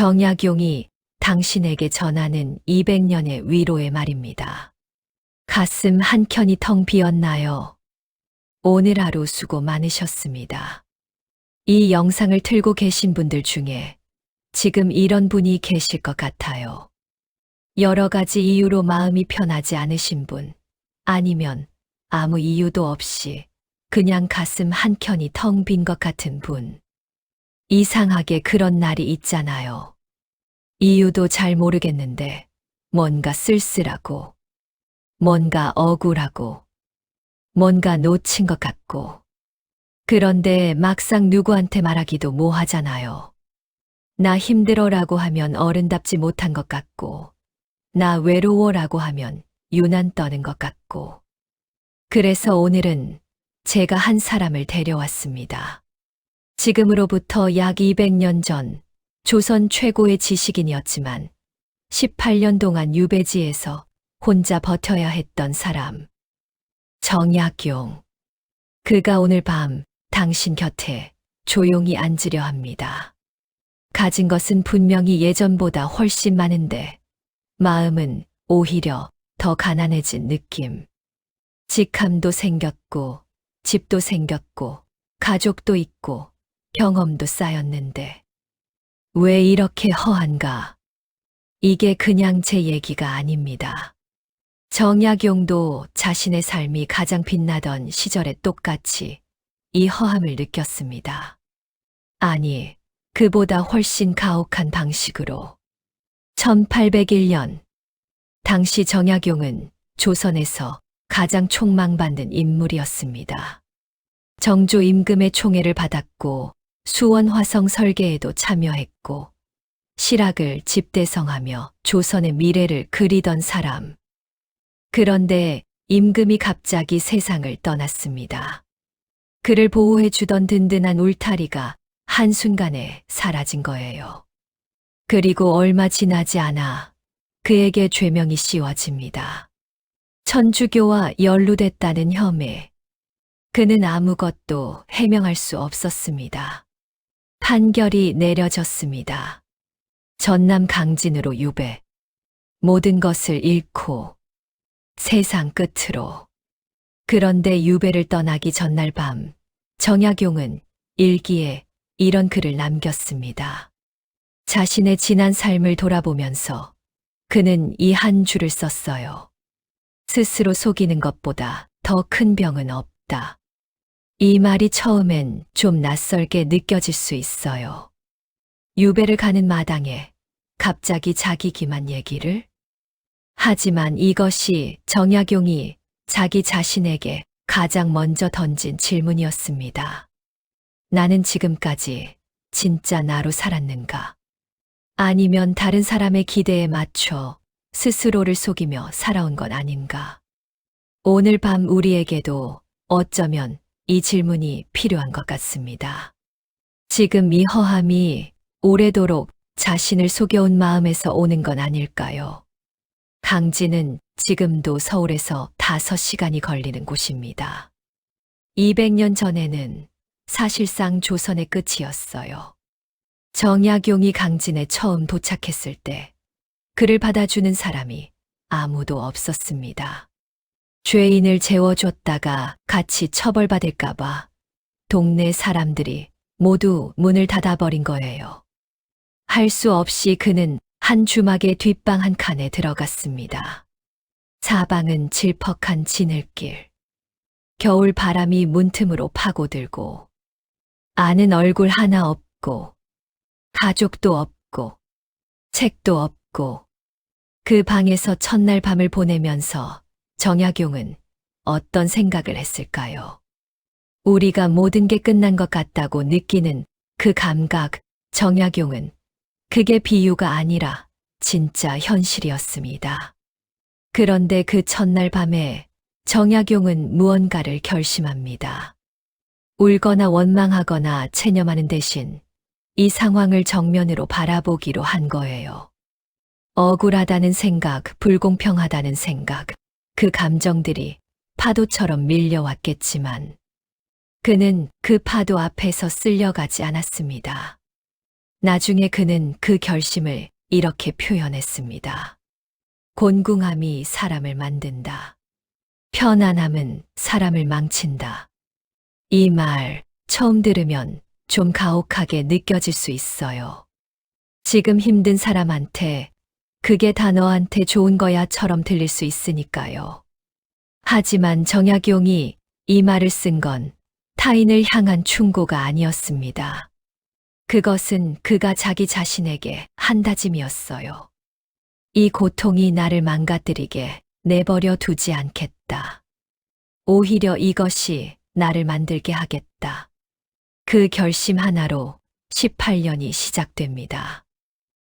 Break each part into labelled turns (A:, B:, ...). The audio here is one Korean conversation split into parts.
A: 정약용이 당신에게 전하는 200년의 위로의 말입니다. 가슴 한켠이 텅 비었나요? 오늘 하루 수고 많으셨습니다. 이 영상을 틀고 계신 분들 중에 지금 이런 분이 계실 것 같아요. 여러 가지 이유로 마음이 편하지 않으신 분, 아니면 아무 이유도 없이 그냥 가슴 한켠이 텅 빈 것 같은 분. 이상하게 그런 날이 있잖아요. 이유도 잘 모르겠는데 뭔가 쓸쓸하고, 뭔가 억울하고, 뭔가 놓친 것 같고. 그런데 막상 누구한테 말하기도 뭐하잖아요. 나 힘들어라고 하면 어른답지 못한 것 같고, 나 외로워라고 하면 유난 떠는 것 같고. 그래서 오늘은 제가 한 사람을 데려왔습니다. 지금으로부터 약 200년 전 조선 최고의 지식인이었지만 18년 동안 유배지에서 혼자 버텨야 했던 사람. 정약용. 그가 오늘 밤 당신 곁에 조용히 앉으려 합니다. 가진 것은 분명히 예전보다 훨씬 많은데 마음은 오히려 더 가난해진 느낌. 직함도 생겼고, 집도 생겼고, 가족도 있고, 경험도 쌓였는데 왜 이렇게 허한가? 이게 그냥 제 얘기가 아닙니다. 정약용도 자신의 삶이 가장 빛나던 시절에 똑같이 이 허함을 느꼈습니다. 아니, 그보다 훨씬 가혹한 방식으로. 1801년, 당시 정약용은 조선에서 가장 촉망받는 인물이었습니다. 정조 임금의 총애를 받았고 수원 화성 설계에도 참여했고 실학을 집대성하며 조선의 미래를 그리던 사람. 그런데 임금이 갑자기 세상을 떠났습니다. 그를 보호해 주던 든든한 울타리가 한순간에 사라진 거예요. 그리고 얼마 지나지 않아 그에게 죄명이 씌워집니다. 천주교와 연루됐다는 혐의. 그는 아무것도 해명할 수 없었습니다. 판결이 내려졌습니다. 전남 강진으로 유배. 모든 것을 잃고 세상 끝으로. 그런데 유배를 떠나기 전날 밤, 정약용은 일기에 이런 글을 남겼습니다. 자신의 지난 삶을 돌아보면서 그는 이 한 줄을 썼어요. 스스로 속이는 것보다 더 큰 병은 없다. 이 말이 처음엔 좀 낯설게 느껴질 수 있어요. 유배를 가는 마당에 갑자기 자기 기만 얘기를? 하지만 이것이 정약용이 자기 자신에게 가장 먼저 던진 질문이었습니다. 나는 지금까지 진짜 나로 살았는가? 아니면 다른 사람의 기대에 맞춰 스스로를 속이며 살아온 건 아닌가? 오늘 밤 우리에게도 어쩌면 이 질문이 필요한 것 같습니다. 지금 이 허함이 오래도록 자신을 속여온 마음에서 오는 건 아닐까요? 강진은 지금도 서울에서 5시간이 걸리는 곳입니다. 200년 전에는 사실상 조선의 끝이었어요. 정약용이 강진에 처음 도착했을 때 그를 받아주는 사람이 아무도 없었습니다. 죄인을 재워줬다가 같이 처벌받을까봐 동네 사람들이 모두 문을 닫아버린 거예요. 할 수 없이 그는 한 주막의 뒷방 한 칸에 들어갔습니다. 사방은 질퍽한 지늘길. 겨울 바람이 문틈으로 파고들고 아는 얼굴 하나 없고 가족도 없고 책도 없고 그 방에서 첫날 밤을 보내면서 정약용은 어떤 생각을 했을까요? 우리가 모든 게 끝난 것 같다고 느끼는 그 감각, 정약용은 그게 비유가 아니라 진짜 현실이었습니다. 그런데 그 첫날 밤에 정약용은 무언가를 결심합니다. 울거나 원망하거나 체념하는 대신 이 상황을 정면으로 바라보기로 한 거예요. 억울하다는 생각, 불공평하다는 생각, 그 감정들이 파도처럼 밀려왔겠지만 그는 그 파도 앞에서 쓸려가지 않았습니다. 나중에 그는 그 결심을 이렇게 표현했습니다. 곤궁함이 사람을 만든다. 편안함은 사람을 망친다. 이 말 처음 들으면 좀 가혹하게 느껴질 수 있어요. 지금 힘든 사람한테 그게 다 너한테 좋은 거야처럼 들릴 수 있으니까요. 하지만 정약용이 이 말을 쓴 건 타인을 향한 충고가 아니었습니다. 그것은 그가 자기 자신에게 한 다짐이었어요. 이 고통이 나를 망가뜨리게 내버려 두지 않겠다. 오히려 이것이 나를 만들게 하겠다. 그 결심 하나로 18년이 시작됩니다.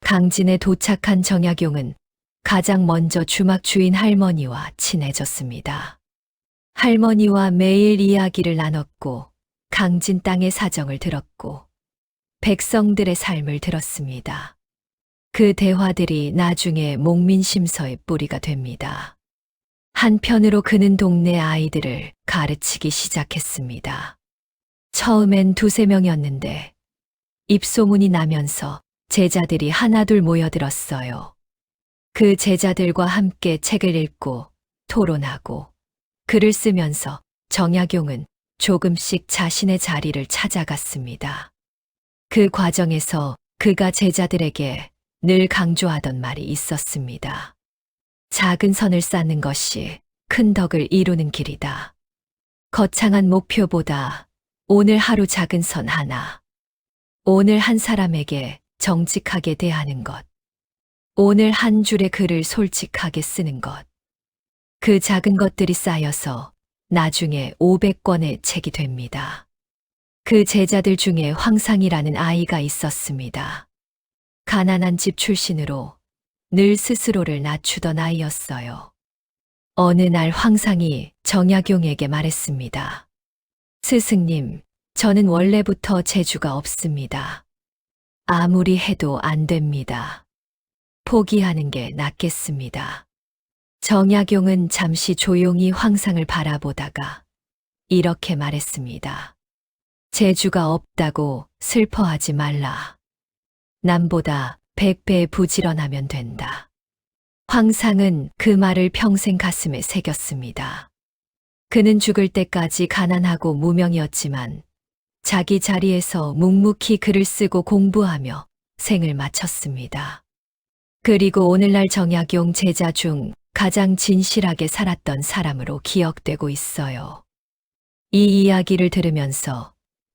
A: 강진에 도착한 정약용은 가장 먼저 주막 주인 할머니와 친해졌습니다. 할머니와 매일 이야기를 나눴고 강진 땅의 사정을 들었고 백성들의 삶을 들었습니다. 그 대화들이 나중에 목민심서의 뿌리가 됩니다. 한편으로 그는 동네 아이들을 가르치기 시작했습니다. 처음엔 2~3명이었는데 입소문이 나면서 제자들이 하나둘 모여들었어요. 그 제자들과 함께 책을 읽고 토론하고 글을 쓰면서 정약용은 조금씩 자신의 자리를 찾아갔습니다. 그 과정에서 그가 제자들에게 늘 강조하던 말이 있었습니다. 작은 선을 쌓는 것이 큰 덕을 이루는 길이다. 거창한 목표보다 오늘 하루 작은 선 하나, 오늘 한 사람에게 정직하게 대하는 것, 오늘 한 줄의 글을 솔직하게 쓰는 것, 그 작은 것들이 쌓여서 나중에 500권의 책이 됩니다. 그 제자들 중에 황상이라는 아이가 있었습니다. 가난한 집 출신으로 늘 스스로를 낮추던 아이였어요. 어느 날 황상이 정약용에게 말했습니다. 스승님, 저는 원래부터 재주가 없습니다. 아무리 해도 안 됩니다. 포기하는 게 낫겠습니다. 정약용은 잠시 조용히 황상을 바라보다가 이렇게 말했습니다. 재주가 없다고 슬퍼하지 말라. 남보다 100배 부지런하면 된다. 황상은 그 말을 평생 가슴에 새겼습니다. 그는 죽을 때까지 가난하고 무명이었지만 자기 자리에서 묵묵히 글을 쓰고 공부하며 생을 마쳤습니다. 그리고 오늘날 정약용 제자 중 가장 진실하게 살았던 사람으로 기억되고 있어요. 이 이야기를 들으면서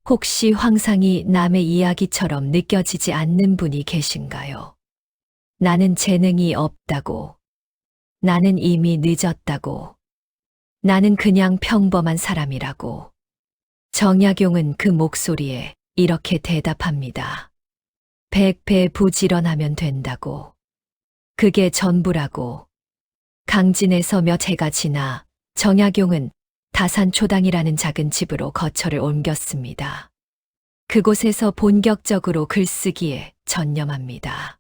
A: 혹시 황상이 남의 이야기처럼 느껴지지 않는 분이 계신가요? 나는 재능이 없다고, 나는 이미 늦었다고, 나는 그냥 평범한 사람이라고. 정약용은 그 목소리에 이렇게 대답합니다. 100배 부지런하면 된다고. 그게 전부라고. 강진에서 몇 해가 지나 정약용은 다산초당이라는 작은 집으로 거처를 옮겼습니다. 그곳에서 본격적으로 글쓰기에 전념합니다.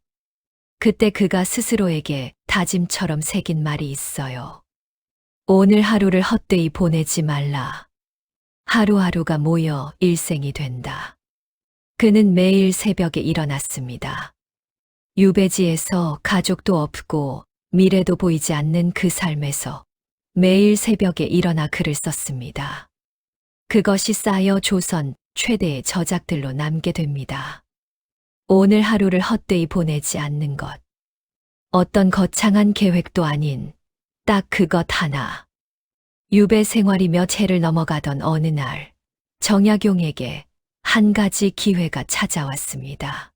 A: 그때 그가 스스로에게 다짐처럼 새긴 말이 있어요. 오늘 하루를 헛되이 보내지 말라. 하루하루가 모여 일생이 된다. 그는 매일 새벽에 일어났습니다. 유배지에서 가족도 없고 미래도 보이지 않는 그 삶에서 매일 새벽에 일어나 글을 썼습니다. 그것이 쌓여 조선 최대의 저작들로 남게 됩니다. 오늘 하루를 헛되이 보내지 않는 것. 어떤 거창한 계획도 아닌 딱 그것 하나. 유배 생활이 몇 해를 넘어가던 어느 날 정약용에게 한 가지 기회가 찾아왔습니다.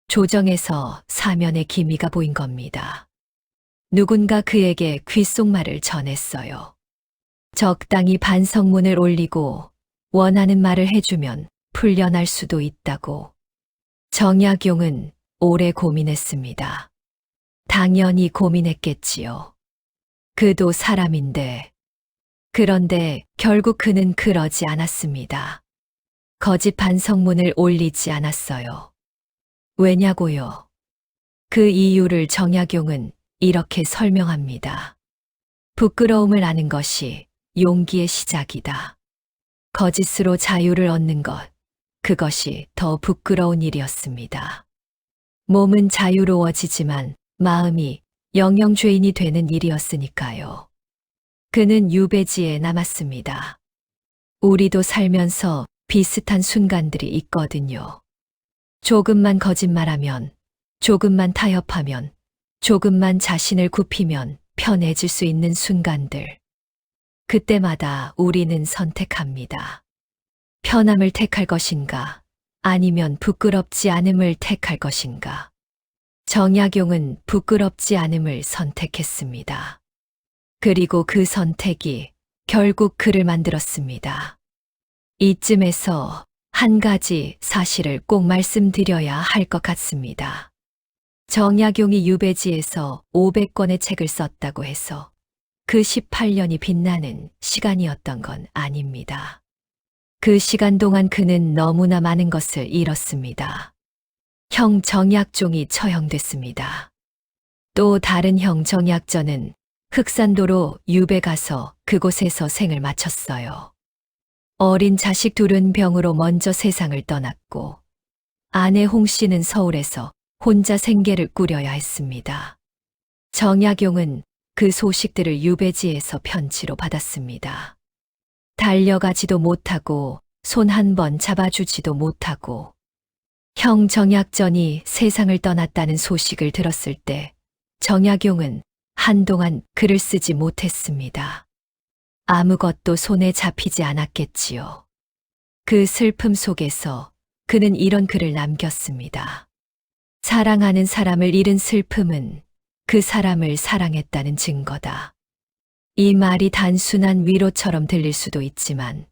A: 조정에서 사면의 기미가 보인 겁니다. 누군가 그에게 귓속말을 전했어요. 적당히 반성문을 올리고 원하는 말을 해주면 풀려날 수도 있다고. 정약용은 오래 고민했습니다. 당연히 고민했겠지요. 그도 사람인데. 그런데 결국 그는 그러지 않았습니다. 거짓 반성문을 올리지 않았어요. 왜냐고요? 그 이유를 정약용은 이렇게 설명합니다. 부끄러움을 아는 것이 용기의 시작이다. 거짓으로 자유를 얻는 것, 그것이 더 부끄러운 일이었습니다. 몸은 자유로워지지만 마음이 영영 죄인이 되는 일이었으니까요. 그는 유배지에 남았습니다. 우리도 살면서 비슷한 순간들이 있거든요. 조금만 거짓말하면, 조금만 타협하면, 조금만 자신을 굽히면 편해질 수 있는 순간들. 그때마다 우리는 선택합니다. 편함을 택할 것인가, 아니면 부끄럽지 않음을 택할 것인가. 정약용은 부끄럽지 않음을 선택했습니다. 그리고 그 선택이 결국 그를 만들었습니다. 이쯤에서 한 가지 사실을 꼭 말씀드려야 할 것 같습니다. 정약용이 유배지에서 500권의 책을 썼다고 해서 그 18년이 빛나는 시간이었던 건 아닙니다. 그 시간 동안 그는 너무나 많은 것을 잃었습니다. 형 정약종이 처형됐습니다. 또 다른 형 정약전은 흑산도로 유배 가서 그곳에서 생을 마쳤어요. 어린 자식 둘은 병으로 먼저 세상을 떠났고 아내 홍 씨는 서울에서 혼자 생계를 꾸려야 했습니다. 정약용은 그 소식들을 유배지에서 편지로 받았습니다. 달려가지도 못하고 손 한 번 잡아주지도 못하고 형 정약전이 세상을 떠났다는 소식을 들었을 때 정약용은 한동안 글을 쓰지 못했습니다. 아무것도 손에 잡히지 않았겠지요. 그 슬픔 속에서 그는 이런 글을 남겼습니다. 사랑하는 사람을 잃은 슬픔은 그 사람을 사랑했다는 증거다. 이 말이 단순한 위로처럼 들릴 수도 있지만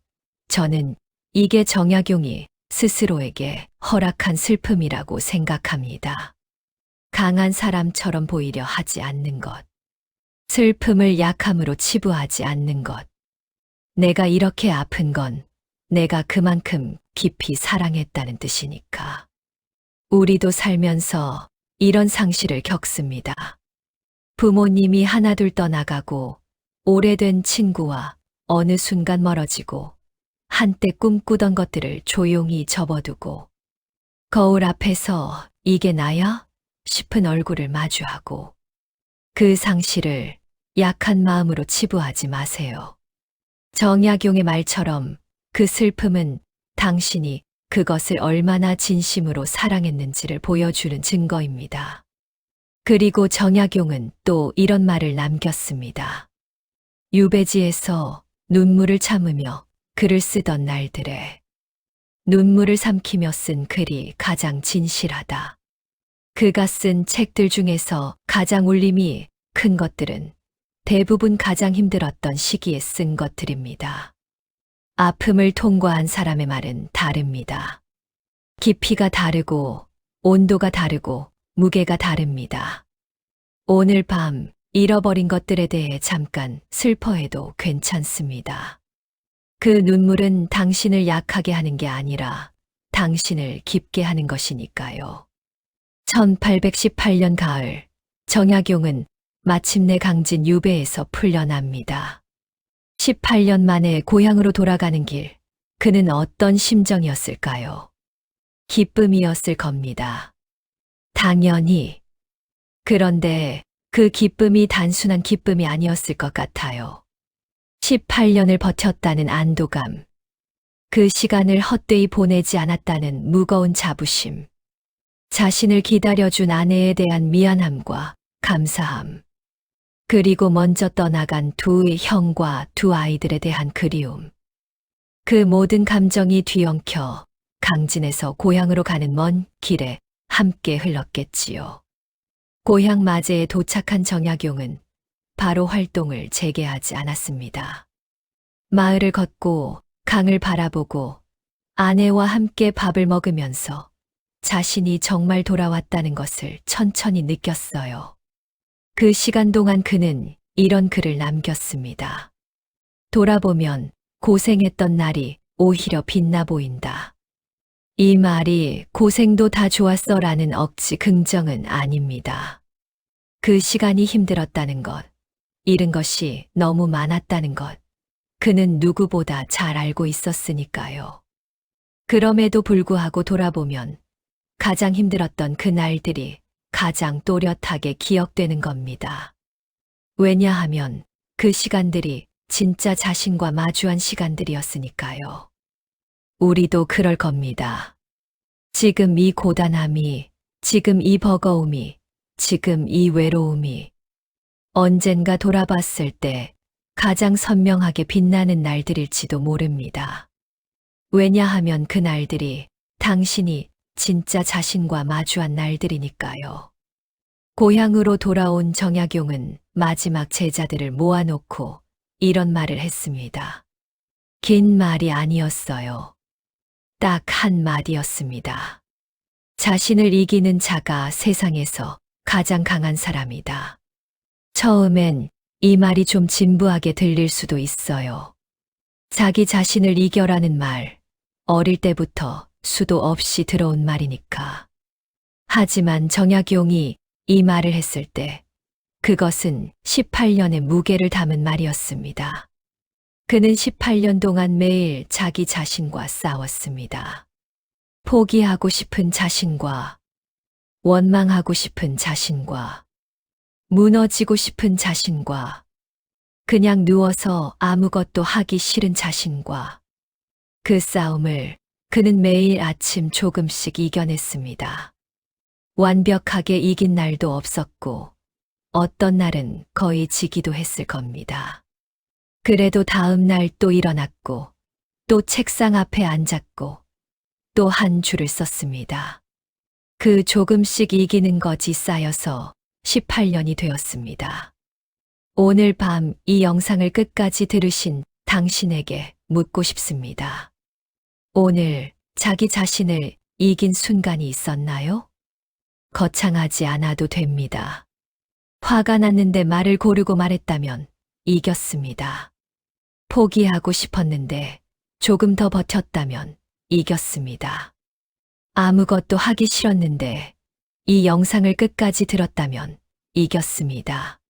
A: 저는 이게 정약용이 스스로에게 허락한 슬픔이라고 생각합니다. 강한 사람처럼 보이려 하지 않는 것. 슬픔을 약함으로 치부하지 않는 것. 내가 이렇게 아픈 건 내가 그만큼 깊이 사랑했다는 뜻이니까. 우리도 살면서 이런 상실을 겪습니다. 부모님이 하나둘 떠나가고 오래된 친구와 어느 순간 멀어지고 한때 꿈꾸던 것들을 조용히 접어두고 거울 앞에서 이게 나야? 싶은 얼굴을 마주하고 그 상실을 약한 마음으로 치부하지 마세요. 정약용의 말처럼 그 슬픔은 당신이 그것을 얼마나 진심으로 사랑했는지를 보여주는 증거입니다. 그리고 정약용은 또 이런 말을 남겼습니다. 유배지에서 눈물을 참으며 글을 쓰던 날들에 눈물을 삼키며 쓴 글이 가장 진실하다. 그가 쓴 책들 중에서 가장 울림이 큰 것들은 대부분 가장 힘들었던 시기에 쓴 것들입니다. 아픔을 통과한 사람의 말은 다릅니다. 깊이가 다르고 온도가 다르고 무게가 다릅니다. 오늘 밤 잃어버린 것들에 대해 잠깐 슬퍼해도 괜찮습니다. 그 눈물은 당신을 약하게 하는 게 아니라 당신을 깊게 하는 것이니까요. 1818년 가을, 정약용은 마침내 강진 유배에서 풀려납니다. 18년 만에 고향으로 돌아가는 길, 그는 어떤 심정이었을까요? 기쁨이었을 겁니다. 당연히. 그런데 그 기쁨이 단순한 기쁨이 아니었을 것 같아요. 18년을 버텼다는 안도감, 그 시간을 헛되이 보내지 않았다는 무거운 자부심, 자신을 기다려준 아내에 대한 미안함과 감사함, 그리고 먼저 떠나간 두 형과 두 아이들에 대한 그리움. 그 모든 감정이 뒤엉켜 강진에서 고향으로 가는 먼 길에 함께 흘렀겠지요. 고향 맞이에 도착한 정약용은 바로 활동을 재개하지 않았습니다. 마을을 걷고 강을 바라보고 아내와 함께 밥을 먹으면서 자신이 정말 돌아왔다는 것을 천천히 느꼈어요. 그 시간 동안 그는 이런 글을 남겼습니다. 돌아보면 고생했던 날이 오히려 빛나 보인다. 이 말이 고생도 다 좋았어라는 억지 긍정은 아닙니다. 그 시간이 힘들었다는 것, 잃은 것이 너무 많았다는 것, 그는 누구보다 잘 알고 있었으니까요. 그럼에도 불구하고 돌아보면 가장 힘들었던 그 날들이 가장 또렷하게 기억되는 겁니다. 왜냐하면 그 시간들이 진짜 자신과 마주한 시간들이었으니까요. 우리도 그럴 겁니다. 지금 이 고단함이, 지금 이 버거움이, 지금 이 외로움이 언젠가 돌아봤을 때 가장 선명하게 빛나는 날들일지도 모릅니다. 왜냐하면 그 날들이 당신이 진짜 자신과 마주한 날들이니까요. 고향으로 돌아온 정약용은 마지막 제자들을 모아놓고 이런 말을 했습니다. 긴 말이 아니었어요. 딱 한마디였습니다. 자신을 이기는 자가 세상에서 가장 강한 사람이다. 처음엔 이 말이 좀 진부하게 들릴 수도 있어요. 자기 자신을 이겨라는 말, 어릴 때부터 수도 없이 들어온 말이니까. 하지만 정약용이 이 말을 했을 때 그것은 18년의 무게를 담은 말이었습니다. 그는 18년 동안 매일 자기 자신과 싸웠습니다. 포기하고 싶은 자신과, 원망하고 싶은 자신과, 무너지고 싶은 자신과, 그냥 누워서 아무것도 하기 싫은 자신과, 그 싸움을 그는 매일 아침 조금씩 이겨냈습니다. 완벽하게 이긴 날도 없었고, 어떤 날은 거의 지기도 했을 겁니다. 그래도 다음 날 또 일어났고, 또 책상 앞에 앉았고, 또 한 줄을 썼습니다. 그 조금씩 이기는 것이 쌓여서 18년이 되었습니다. 오늘 밤 이 영상을 끝까지 들으신 당신에게 묻고 싶습니다. 오늘 자기 자신을 이긴 순간이 있었나요? 거창하지 않아도 됩니다. 화가 났는데 말을 고르고 말했다면 이겼습니다. 포기하고 싶었는데 조금 더 버텼다면 이겼습니다. 아무것도 하기 싫었는데 이 영상을 끝까지 들었다면 이겼습니다.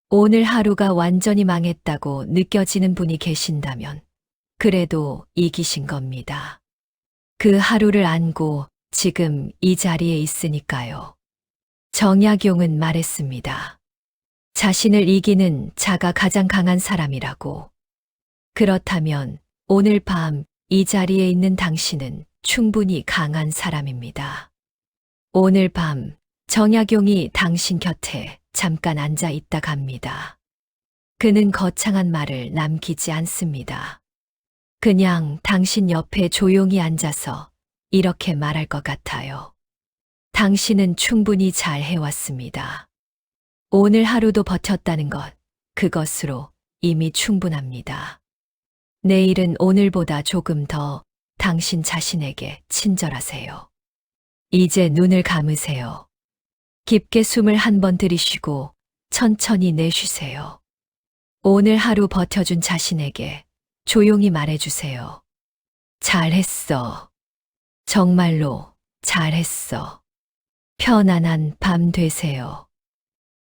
A: 오늘 하루가 완전히 망했다고 느껴지는 분이 계신다면 그래도 이기신 겁니다. 그 하루를 안고 지금 이 자리에 있으니까요. 정약용은 말했습니다. 자신을 이기는 자가 가장 강한 사람이라고. 그렇다면 오늘 밤 이 자리에 있는 당신은 충분히 강한 사람입니다. 오늘 밤 정약용이 당신 곁에 잠깐 앉아 있다 갑니다. 그는 거창한 말을 남기지 않습니다. 그냥 당신 옆에 조용히 앉아서 이렇게 말할 것 같아요. 당신은 충분히 잘 해왔습니다. 오늘 하루도 버텼다는 것, 그것으로 이미 충분합니다. 내일은 오늘보다 조금 더 당신 자신에게 친절하세요. 이제 눈을 감으세요. 깊게 숨을 한 번 들이쉬고 천천히 내쉬세요. 오늘 하루 버텨준 자신에게 조용히 말해주세요. 잘했어. 정말로 잘했어. 편안한 밤 되세요.